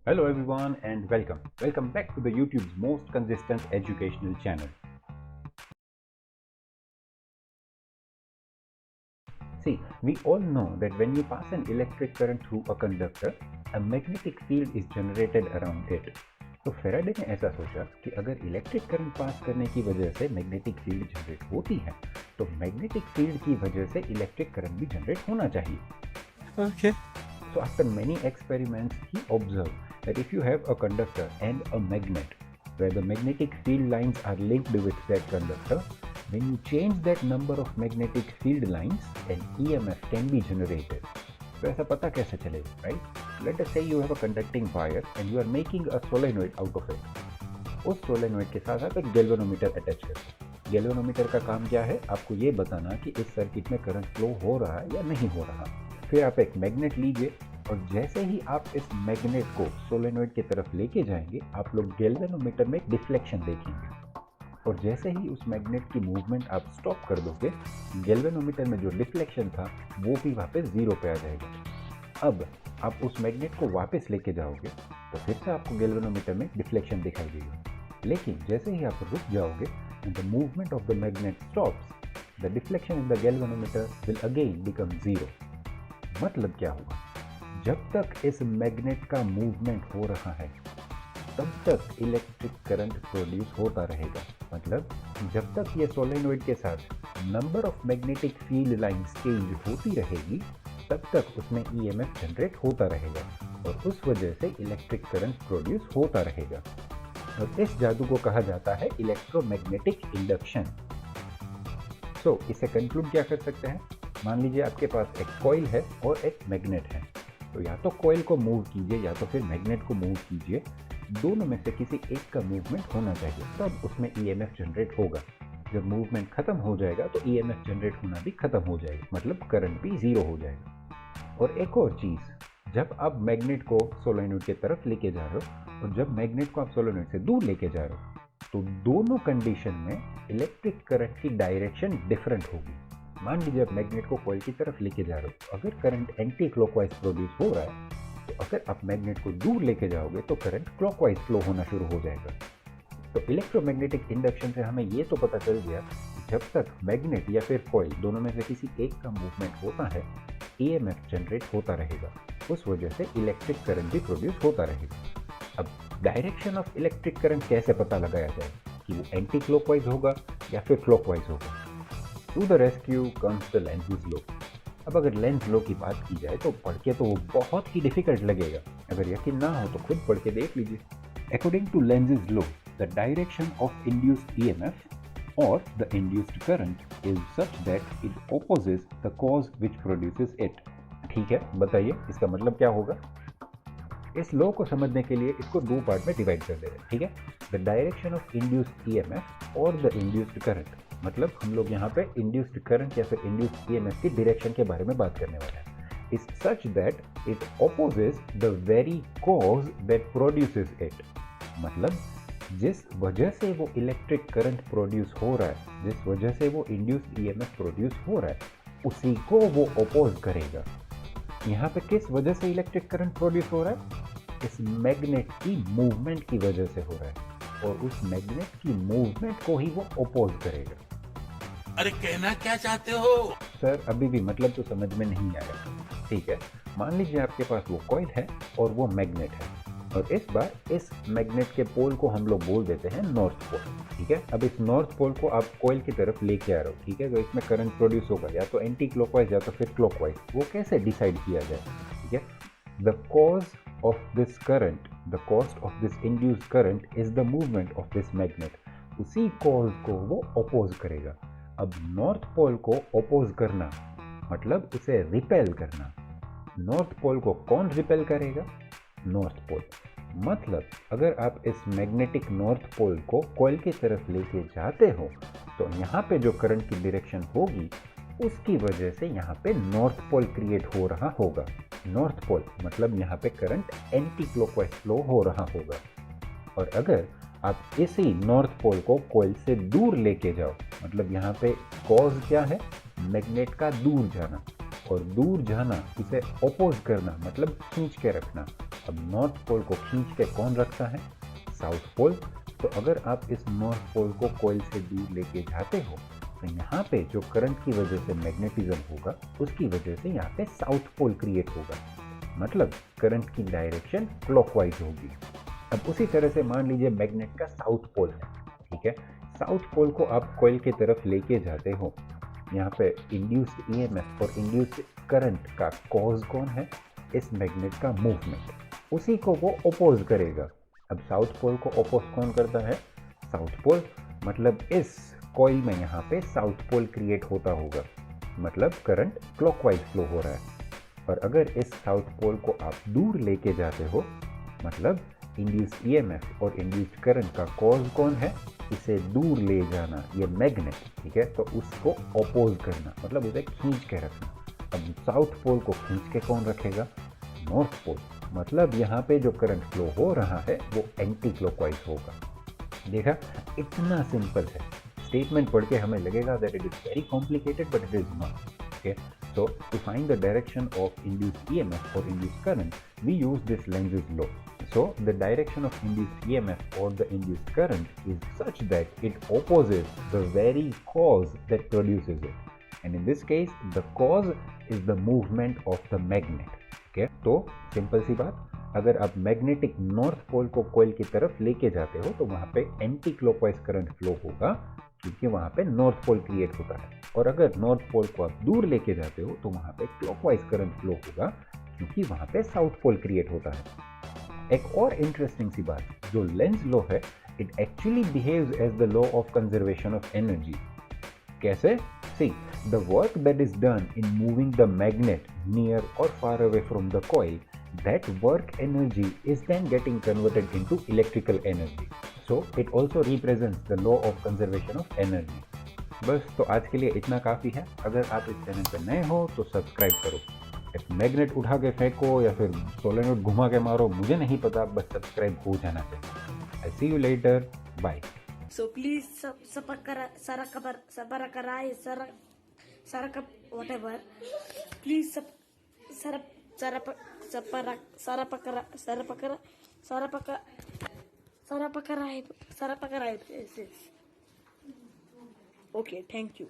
Hello everyone and welcome. Welcome back to the YouTube's most consistent educational channel. See, we all know that when you pass an electric current through a conductor, a magnetic field is generated around it. तो Faraday ने ऐसा सोचा कि अगर electric current pass करने की वजह से मैग्नेटिक फील्ड जनरेट होती है, तो मैग्नेटिक फील्ड की वजह से इलेक्ट्रिक करंट भी जनरेट होना चाहिए. Okay. So after many experiments, he observed that if you have a conductor and a magnet, where the magnetic field lines are linked with that conductor, when you change that number of magnetic field lines, an EMF can be generated. तो ऐसा पता कैसे चलेगा, right? Let us say you have a conducting wire and you are making a solenoid out of it. उस solenoid के साथ आप एक गैल्वेनोमीटर अटैच करते हैं. गैल्वेनोमीटर का काम क्या है? आपको ये बताना कि इस सर्किट में करंट फ्लो हो रहा है या नहीं हो रहा. फिर आप एक मैग्नेट लीजिए और जैसे ही आप इस मैग्नेट को सोलेनॉइड की तरफ लेके जाएंगे, आप लोग गैल्वेनोमीटर में डिफ्लेक्शन देखेंगे. और जैसे ही उस मैग्नेट की मूवमेंट आप स्टॉप कर दोगे, गैल्वेनोमीटर में जो डिफ्लेक्शन था वो भी वापस जीरो पे आ जाएगा. अब आप उस मैग्नेट को वापस लेके जाओगे तो फिर से आपको गैल्वेनोमीटर में डिफ्लेक्शन दिखाई देगा. लेकिन जैसे ही आप रुक जाओगे and the movement of the magnet stops, the deflection in the galvanometer will again become zero. मतलब क्या होगा? जब तक इस मैग्नेट का मूवमेंट हो रहा है तब तक इलेक्ट्रिक करंट प्रोड्यूस होता रहेगा. मतलब जब तक ये सोलेनॉइड के साथ number of magnetic field lines change होती रहेगी, तब तक उसमें ईएमएफ जनरेट होता रहेगा और उस वजह से इलेक्ट्रिक करंट प्रोड्यूस होता रहेगा. और इस जादू को कहा जाता है इलेक्ट्रोमैग्नेटिक इंडक्शन. सो इसे कंक्लूड क्या कर सकते हैं? मान लीजिए आपके पास एक कॉइल है और एक मैग्नेट है. तो या तो कॉइल को मूव कीजिए या तो फिर मैग्नेट को मूव कीजिए. दोनों में से किसी एक का मूवमेंट होना चाहिए, तब उसमें ईएमएफ जनरेट होगा. जब मूवमेंट खत्म हो जाएगा तो ईएमएफ जनरेट होना भी खत्म हो जाएगा, मतलब करंट भी जीरो हो जाएगा. और एक और चीज़, जब आप मैग्नेट को सोलेनॉइड की तरफ लेके जा रहे हो और जब मैग्नेट को आप सोलेनॉइड से दूर लेके जा रहे हो, तो दोनों कंडीशन में इलेक्ट्रिक करंट की डायरेक्शन डिफरेंट होगी. मान लीजिए आप मैग्नेट को कॉइल की तरफ लेके जा रहे हो, अगर करंट एंटी क्लॉकवाइज प्रोड्यूस हो रहा है, तो अगर आप मैग्नेट को दूर लेके जाओगे तो करंट क्लॉकवाइज फ्लो होना शुरू हो जाएगा. तो इलेक्ट्रोमैग्नेटिक इंडक्शन से हमें ये तो पता चल गया कि जब तक मैग्नेट या फिर कॉइल दोनों में से किसी एक का मूवमेंट होता है, ईएमएफ जनरेट होता रहेगा. उस वजह से इलेक्ट्रिक करंट भी प्रोड्यूस होता रहेगा. अब डायरेक्शन ऑफ इलेक्ट्रिक करंट कैसे पता लगाया जाए कि वो एंटी क्लॉकवाइज होगा या फिर क्लॉकवाइज होगा? To the rescue comes the Lenz law. अब अगर लेंज़ लॉ की बात की जाए तो पढ़ के तो वो बहुत ही डिफिकल्ट लगेगा. अगर यकीन ना हो तो खुद पढ़ के देख लीजिए. According to Lenz law, the direction of induced EMF और the induced current is such that it opposes the cause which produces it. ठीक है, बताइए इसका मतलब क्या होगा? इस लॉ को समझने के लिए इसको दो पार्ट में डिवाइड कर दे रहे हैं. ठीक है, the direction of induced EMF और द इंड्यूस्ड करंट. मतलब हम लोग यहाँ पे इंड्यूस्ड करंट या फिर इंड्यूस्ड ईएमएफ की डायरेक्शन के बारे में बात करने वाले हैं. Is such that it opposes the very cause that produces it. मतलब जिस वजह से वो इलेक्ट्रिक करंट प्रोड्यूस हो रहा है, जिस वजह से वो इंड्यूस्ड ईएमएफ प्रोड्यूस हो रहा है, उसी को वो ओपोज करेगा. यहाँ पे किस वजह से इलेक्ट्रिक करंट प्रोड्यूस हो रहा है? इस मैग्नेट की मूवमेंट की वजह से हो रहा है और उस मैग्नेट की मूवमेंट को ही वो ओपोज करेगा. अरे कहना क्या चाहते हो? सर अभी भी मतलब तो समझ में नहीं आया. ठीक है, मान लीजिए आपके पास वो कॉइल है और वो मैग्नेट है और इस बार इस मैग्नेट के पोल को हम लोग बोल देते हैं नॉर्थ पोल. ठीक है, अब इस नॉर्थ पोल को आप कॉइल की तरफ लेके आ रहे हो. ठीक है, तो इसमें करंट प्रोड्यूस होगा या तो एंटी क्लॉकवाइज या तो फिर क्लॉकवाइज. वो कैसे डिसाइड किया जाए? ठीक है, the cause of this current, the cost of this induced current is the movement of this magnet. उसी कॉज को वो अपोज करेगा. अब नॉर्थ पोल को अपोज करना मतलब उसे रिपेल करना. नॉर्थ पोल को कौन रिपेल करेगा? North pole. मतलब अगर आप इस मैग्नेटिक नॉर्थ पोल को कॉइल की तरफ लेके जाते हो तो यहाँ पे जो करंट की डायरेक्शन होगी उसकी वजह से यहाँ पे नॉर्थ पोल क्रिएट हो रहा होगा. नॉर्थ पोल मतलब यहाँ पे करंट एंटी क्लॉकवाइज फ्लो हो रहा होगा. और अगर आप इसी नॉर्थ पोल को कॉइल से दूर लेके जाओ, मतलब यहाँ पे कॉज क्या है? मैग्नेट का दूर जाना. और दूर जाना इसे अपोज करना मतलब खींच के रखना। अब नॉर्थ पोल को खींच के कौन रखता है? South pole. तो अगर आप इस नॉर्थ पोल को कॉइल से दूर लेके जाते हो तो यहाँ पे जो करंट की वजह से मैग्नेटिज्म होगा उसकी वजह से यहाँ पे साउथ पोल क्रिएट होगा, मतलब करंट की डायरेक्शन क्लॉकवाइज होगी। अब उसी तरह से मान लीजिए मैग्नेट का साउथ पोल है, ठीक है। साउथ पोल को आप कॉइल की तरफ लेके जाते हो, यहाँ पे इंड्यूस्ड ईएमएफ और इंड्यूस्ड करंट का कॉज कौन है? इस मैग्नेट का मूवमेंट, उसी को वो अपोज करेगा। अब साउथ पोल को अपोज कौन करता है? साउथ पोल, मतलब इस कॉइल में यहाँ पे साउथ पोल क्रिएट होता होगा, मतलब करंट क्लॉकवाइज फ्लो हो रहा है। और अगर इस साउथ पोल को आप दूर लेके जाते हो, मतलब इंड्यूस्ड ईएमएफ और इंड्यूस्ड करंट का कॉज कौन है? इसे दूर ले जाना, ये मैग्नेट, ठीक है। तो उसको अपोज करना मतलब उसे खींच के रखना। अब साउथ पोल को खींच के कौन रखेगा? नॉर्थ पोल, मतलब यहाँ पे जो करंट फ्लो हो रहा है वो एंटी क्लॉकवाइज होगा। देखा, इतना सिंपल है। स्टेटमेंट पढ़ के हमें लगेगा that it is very complicated, but it is not. Okay, so to find the direction of induced EMF or induced current, we use this Lenz's law. So the direction of induced EMF or the induced current is such that it opposes the very cause that produces it, and in this case the cause is the movement of the magnet. Okay, तो simple सी बात, अगर आप magnetic north pole को coil की तरफ लेके जाते हो तो वहां पे एंटी क्लॉकवाइज करंट फ्लो होगा, क्योंकि वहां पे नॉर्थ पोल क्रिएट होता है। और अगर नॉर्थ पोल को आप दूर लेके जाते हो तो वहां पे क्लॉकवाइज करंट फ्लो होगा, क्योंकि वहां पे साउथ पोल क्रिएट होता है। एक और इंटरेस्टिंग सी बात, जो लेंज लॉ है, it actually behaves as the law of conservation of energy. कैसे? See, the work that is done in moving the magnet near और far away from the coil, that work energy is then getting converted into electrical energy. So it also represents the law of conservation of energy. बस, तो आज के लिए इतना काफ़ी है। अगर आप इस चैनल पर नए हो तो सब्सक्राइब करो। एक मैग्नेट उठा के फेंको या फिर सोलेनोइड घुमा के मारो, मुझे नहीं पता, बस सब्सक्राइब हो जाना चाहिए। I see you later, bye. So please whatever. Please Okay, thank you.